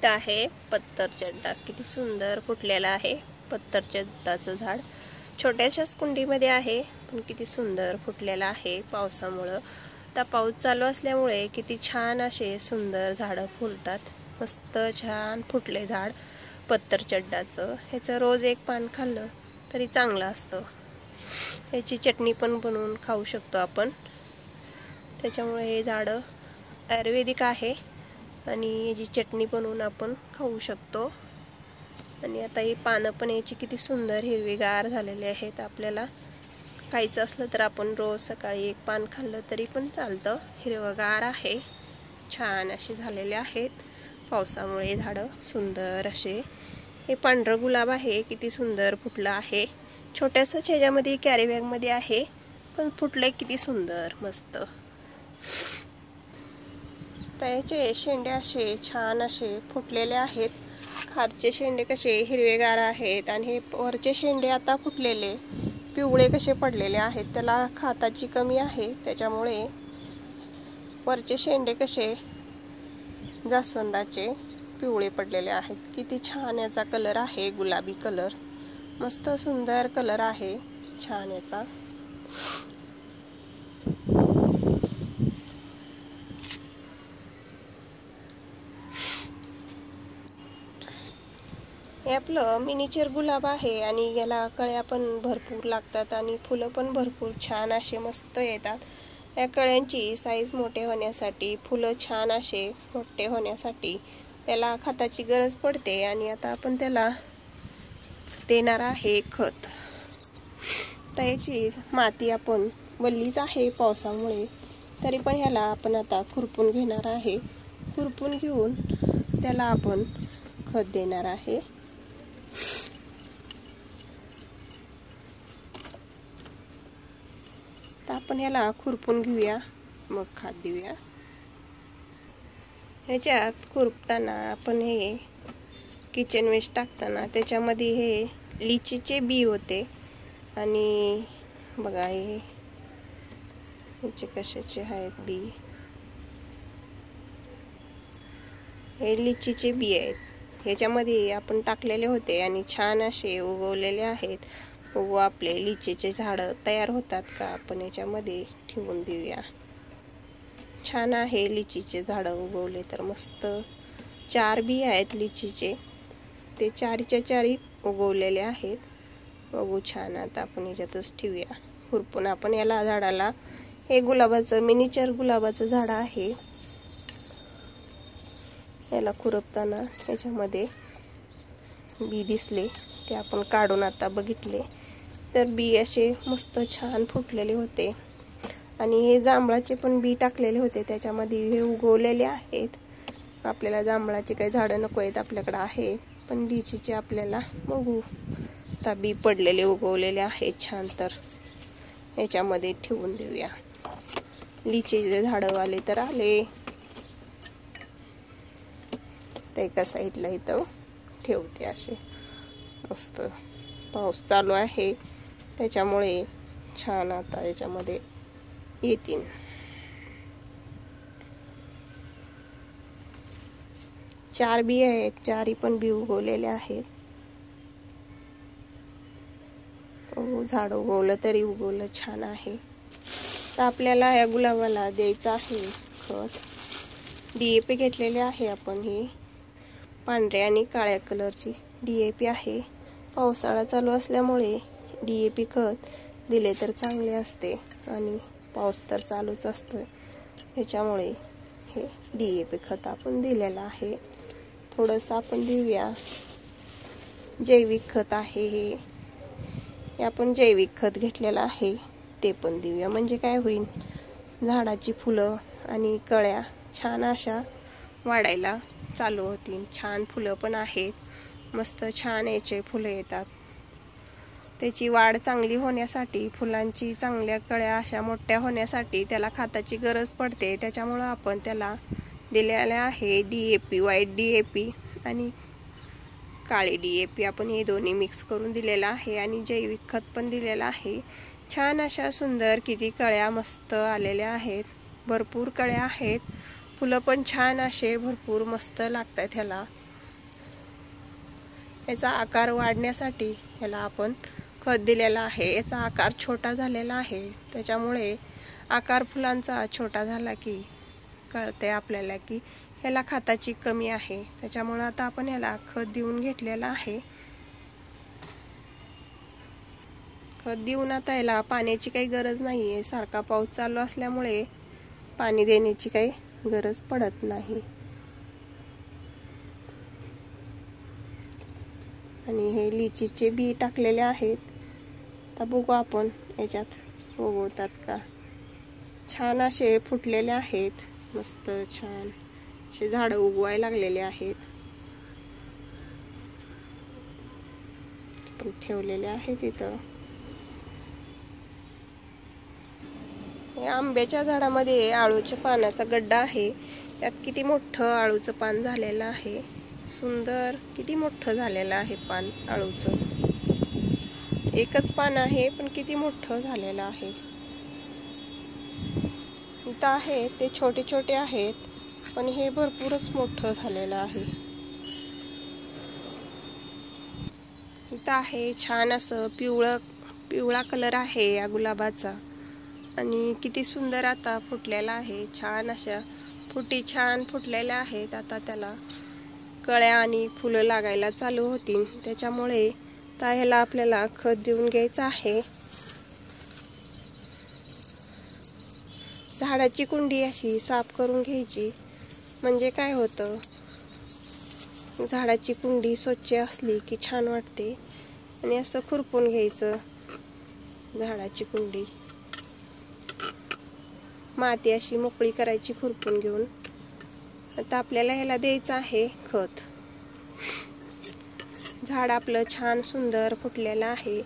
इथं आहे पत्तरचड्डा, किती सुंदर फुटलेला आहे पत्तरचड्डाचं झाड. छोट्याशाच कुंडीमध्ये आहे पण किती सुंदर फुटलेला आहे पावसामुळे. आता पाऊस चालू असल्यामुळे किती छान असे सुंदर झाडं फुलतात. मस्त छान फुटले झाड पत्तरचड्डाचं. ह्याचं रोज एक पान खाल्लं तरी चांगलं असतं. याची चटणी पण बनवून खाऊ शकतो आपण. त्याच्यामुळे हे झाड आयुर्वेदिक आहे आणि याची चटणी बनवून आपण खाऊ शकतो. आणि आता ही पानं पण याची किती सुंदर हिरवीगार झालेली आहेत. आपल्याला खायचं असलं तर आपण रोज सकाळी एक पान खाल्लं तरी पण चालतं. हिरवगार आहे, छान अशी झालेले आहेत. पावसामुळे झाडं सुंदर असे. हे पांढरं गुलाब आहे, किती सुंदर फुटलं आहे. छोट्याशा ह्याच्यामध्ये कॅरी बॅगमध्ये आहे पण फुटले किती सुंदर मस्त. त्याचे शेंडे असे छान असे फुटलेले आहेत. खालचे शेंडे कसे हिरवेगार आहेत आणि हे वरचे शेंडे आता फुटलेले पिवळे कसे पडलेले आहेत. त्याला खताची कमी आहे त्याच्यामुळे वरचे शेंडे कसे जास्वंदाचे पिवळे पडलेले आहेत. किती छान याचा कलर आहे, गुलाबी कलर, मस्त सुंदर कलर आहे छान याचा. हे आपलं मिनीचर गुलाब आहे आणि याला कळ्या पण भरपूर लागतात आणि फुलं पण भरपूर छान असे मस्त येतात. या कळ्यांची साईज मोठे होण्यासाठी, फुलं छान असे मोठे होण्यासाठी त्याला खताची गरज पडते. आणि आता आपण त्याला देणार आहे खत. त्याची माती आपण वल्लीच आहे पावसामुळे, तरी पण ह्याला आपण आता खुरपून घेणार आहे. खुरपून घेऊन त्याला आपण खत देणार आहे. तर आपण ह्याला खुरपून घेऊया मग खत देऊया. ह्याच्यात खुरपताना आपण हे किचन वेस्ट टाकताना त्याच्यामध्ये हे लिचीचे बी होते आणि बघा हे ह्याचे कशाचे आहेत बी. हे लिचीचे बी आहेत, ह्याच्यामध्ये आपण टाकलेले होते आणि छान असे उगवलेले आहेत. व आपले लिचीचे झाडं तयार होतात का आपण याच्यामध्ये ठेवून देऊया. छान आहे लिचीचे झाडं उगवले तर मस्त. 4 बी आहेत लिचीचे, ते 4च्या 4 उगवलेले आहेत. बघू छान. आता आपण याच्यातच ठेवूया खुरपून. आपण याला झाडाला, हे गुलाबाचं मिनीचर गुलाबाचं झाड आहे. याला खुरपताना याच्यामध्ये बी दिसले ते आपण काढून आता बघितले तर बी असे मस्त छान फुटलेले होते. आणि हे जांभळाचे पण बी टाकलेले होते त्याच्यामध्ये, हे उगवलेले आहेत. आपल्याला जांभळाचे काही झाडं नको आहेत आपल्याकडे आहे, पण लिचीचे आपल्याला बघू आता बी पडलेले उगवलेले आहेत छान. तर याच्यामध्ये ठेवून देऊया. लिचीचे झाडं आले तर आले, ते एका साईडला इथं ठेवते असे मस्त. पाऊस चालू आहे त्याच्यामुळे छान आता याच्यामध्ये येतील. 4 बी आहेत, 4ही पण बी उगवलेले आहेत. झाड उगवलं तरी उगवलं छान आहे. तर आपल्याला या गुलाबाला द्यायचं आहे खत. DAP घेतलेले आहे आपण. ही पांढऱ्या आणि काळ्या कलरची DAP आहे. पावसाळा चालू असल्यामुळे DAP खत दिले तर चांगले असते आणि पाऊस तर चालूच असतोय त्याच्यामुळे हे DAP खत आपण दिलेलं आहे. थोडंसं आपण देऊया जैविक खत आहे हे आपण जैविक खत घेतलेलं आहे ते पण देऊया. म्हणजे काय होईल, झाडाची फुलं आणि कळ्या छान अशा वाढायला चालू होतील. छान फुलं पण आहेत, मस्त छान याचे फुलं येतात. त्याची वाढ चांगली होण्यासाठी, फुलांची चांगल्या कळ्या अशा मोठ्या होण्यासाठी त्याला खताची गरज पडते. त्याच्यामुळं आपण त्याला दिलेले आहे DAP, व्हाईट DAP आणि काळे DAP. आपण हे दोन्ही मिक्स करून दिलेलं आहे आणि जैविक खत पण दिलेलं आहे. छान अशा सुंदर किती कळ्या मस्त आलेल्या आहेत, भरपूर कळ्या आहेत. फुलं पण छान असे भरपूर मस्त लागतात ह्याला. याचा आकार वाढण्यासाठी ह्याला आपण खत दिलेला आहे। याचा आकार छोटा झालेला आहे, त्याच्यामुळे आकार फुलांचा छोटा झाला की कळते आपल्याला की ह्याला खताची कमी आहे। त्याच्यामुळे आता आपण याला खत देऊन घेतलेला आहे। खत देऊन आता याला पाण्याची काही गरज नाही आहे। सारखा पाऊस चालू असल्यामुळे पाणी देण्याची काही गरज पडत नाही। आणि हे लिचीचे बी टाकलेले आहेत। आता बघू आपण याच्यात उगवतात का। छान असे फुटलेले आहेत, मस्त छान असे झाड उगवायला लागलेले आहेत। पण ठेवलेले आहेत इथं। आंब्याच्या झाडामध्ये आळूच्या पानाचा गड्डा आहे। त्यात किती मोठं आळूचं पान झालेलं आहे, सुंदर किती मोठं झालेलं आहे पान आळूचं। एकच पान आहे पण किती मोठं झालेलं आहे। इथं आहे ते छोटे छोटे आहेत, पण हे भरपूरच मोठं झालेलं आहे। इथं आहे छान असं पिवळा कलर आहे या गुलाबाचा, आणि किती सुंदर आता फुटलेला आहे। छान अशा छान फुटलेल्या आहेत। आता त्याला कळ्या आणि फुलं लागायला चालू होतील, त्याच्यामुळे ह्याला आपल्याला खत देऊन घ्यायचं आहे। झाडाची कुंडी अशी साफ करून घ्यायची, म्हणजे काय होतं, झाडाची कुंडी स्वच्छ असली की छान वाटते। आणि असं खुरपून घ्यायचं झाडाची कुंडी, माती अशी मोकळी करायची खुरपून घेऊन। आता आपल्याला ह्याला द्यायचं आहे खत। झाड आपलं छान सुंदर फुटलेलं आहे,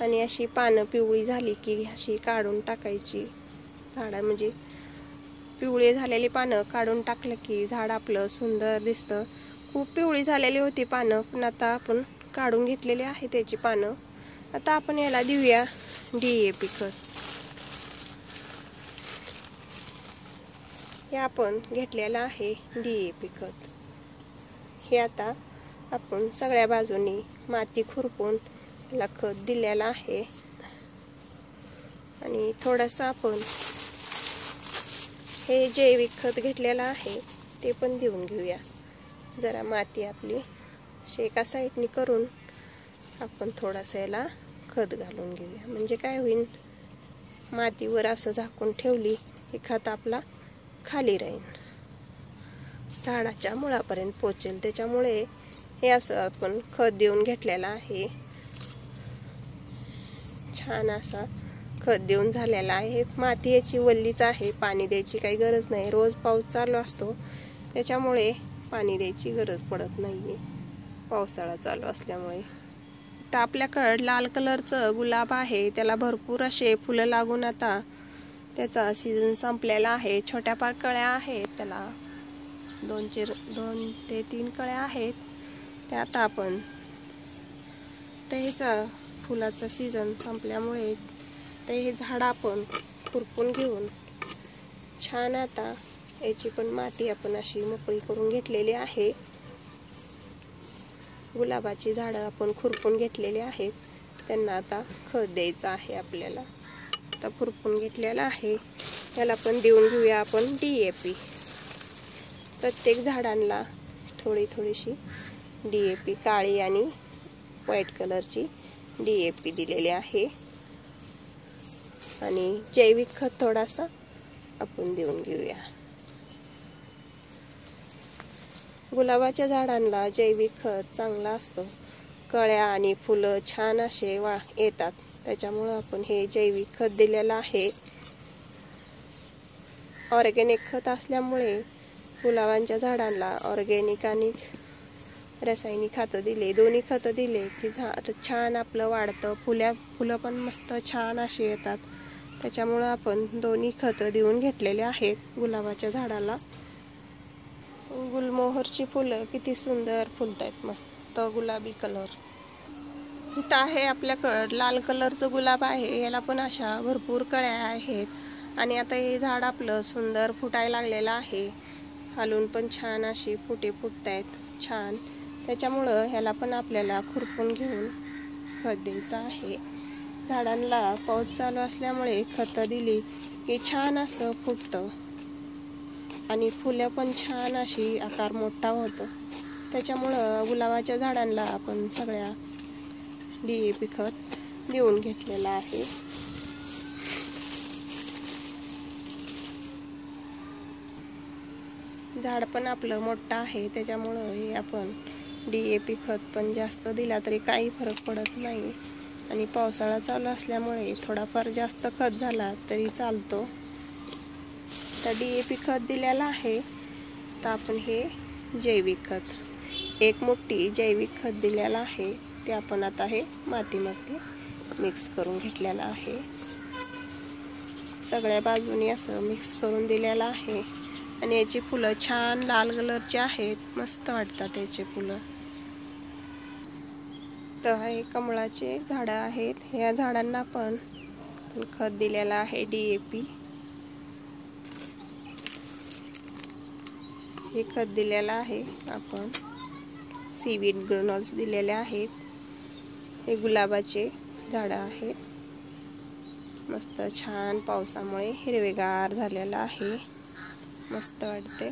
आणि अशी पानं पिवळी झाली की अशी काढून टाकायची। झाडा म्हणजे पिवळी झालेली पानं काढून टाकलं की झाड आपलं सुंदर दिसतं। खूप पिवळी झालेली होती पानं, पण आता आपण काढून घेतलेली आहे त्याची पानं। आता आपण याला देऊया DAP खत। हे आपण घेतलेलं आहे DAP खत। हे आता आपण सगळ्या बाजूनी माती खुरपून याला खत दिलेलं आहे। आणि थोडंसं आपण हे जैविक खत घेतलेलं आहे ते पण देऊन घेऊया। जरा माती आपली एका साईडनी करून आपण थोडंसं याला खत घालून घेऊया, म्हणजे काय होईल, मातीवर असं झाकून ठेवली की खत आपला खाली राहील, झाडाच्या मुळापर्यंत पोचेल। त्याच्यामुळे हे असं आपण खत देऊन घेतलेलं आहे। छान असा खत देऊन झालेला आहे। माती याची वल्लीच आहे, पाणी द्यायची काही गरज नाही। रोज पाऊस चालू असतो, त्याच्यामुळे पाणी द्यायची गरज पडत नाहीये, पावसाळा चालू असल्यामुळे। तर आपल्याकडे लाल कलरचं गुलाब आहे, त्याला भरपूर असे फुलं लागून आता त्याचा सीझन संपलेला आहे। छोट्या पार कळ्या आहेत, त्याला 2 ते 3 कळ्या आहेत। त्या आता आपण त्याचा फुलाचा सीझन संपल्यामुळे हे झाड आपण खुरपून घेऊन छान आता याची पण माती आपण अशी मोकळी करून घेतलेली आहे। गुलाबाची झाडं आपण खुरपून घेतलेली आहेत, त्यांना आता खत द्यायचं आहे आपल्याला। आता खुरपून घेतलेलं आहे, त्याला पण देऊन घेऊया आपण DAP। प्रत्येक झाडांना थोडीशी DAP काळी आणि व्हाईट कलरची DAP दिलेली आहे। आणि जैविक खत थोडासा आपण देऊन घेऊया। गुलाबाच्या झाडांना जैविक खत चांगला असतो, कळ्या आणि फुलं छान असे येतात, त्याच्यामुळे आपण हे जैविक खत दिलेलं आहे। ऑर्गॅनिक खत असल्यामुळे गुलाबांच्या झाडांना ऑर्गॅनिक आणि रासायनिक खतं दिले, दोन्ही खतं दिले की झाड छान आपलं वाढतं, फुलं पण मस्त छान असे येतात। त्याच्यामुळे आपण दोन्ही खतं देऊन घेतलेले आहेत गुलाबाच्या झाडाला। गुलमोहरची फुलं किती सुंदर फुलतात, मस्त गुलाबी कलर। इथं आहे आपल्याकडं लाल कलरचं गुलाब आहे, याला पण अशा भरपूर कळ्या आहेत। आणि आता हे झाड आपलं सुंदर फुटायला लागलेलं आहे, खालून पण छान अशी फुटे फुटतायत छान। त्याच्यामुळं ह्याला पण आपल्याला खुरपून घेऊन खत द्यायचं आहे. झाडांना पाऊस चालू असल्यामुळे खतं दिली की छान असं फुटतं आणि फुलं पण छान अशी आकार मोठा होतो. त्याच्यामुळं गुलाबाच्या झाडांना आपण सगळ्या DAP खत देऊन घेतलेलं आहे. झाड पण आपलं मोठं आहे, त्याच्यामुळं हे आपण DAP खत पण जास्त दिला तरी काही फरक पडत नाही. आणि पावसाळा चालू असल्यामुळे थोडाफार जास्त खत झाला तरी चालतो. तर DAP खत दिलेलं आहे. तर आपण हे जैविक खत, 1 मुठ्ठी जैविक खत दिलेलं आहे, ते आपण आता हे मातीमध्ये मिक्स करून घेतलेलं आहे. सगळ्या बाजूनी असं मिक्स करून दिलेलं आहे. आणि याची फुलं छान लाल कलरची आहेत, मस्त वाटतात याचे फुलं. तर हे कमळाचे झाडं आहेत. ह्या झाडांना पण खत दिलेलं आहे DAP. हे खत दिलेलं आहे आपण. सीवीड ग्रॅन्युल्स दिलेले आहेत. हे गुलाबाचे झाडं आहेत. मस्त छान पावसामुळे हिरवेगार झालेलं आहे, मस्त वाटते.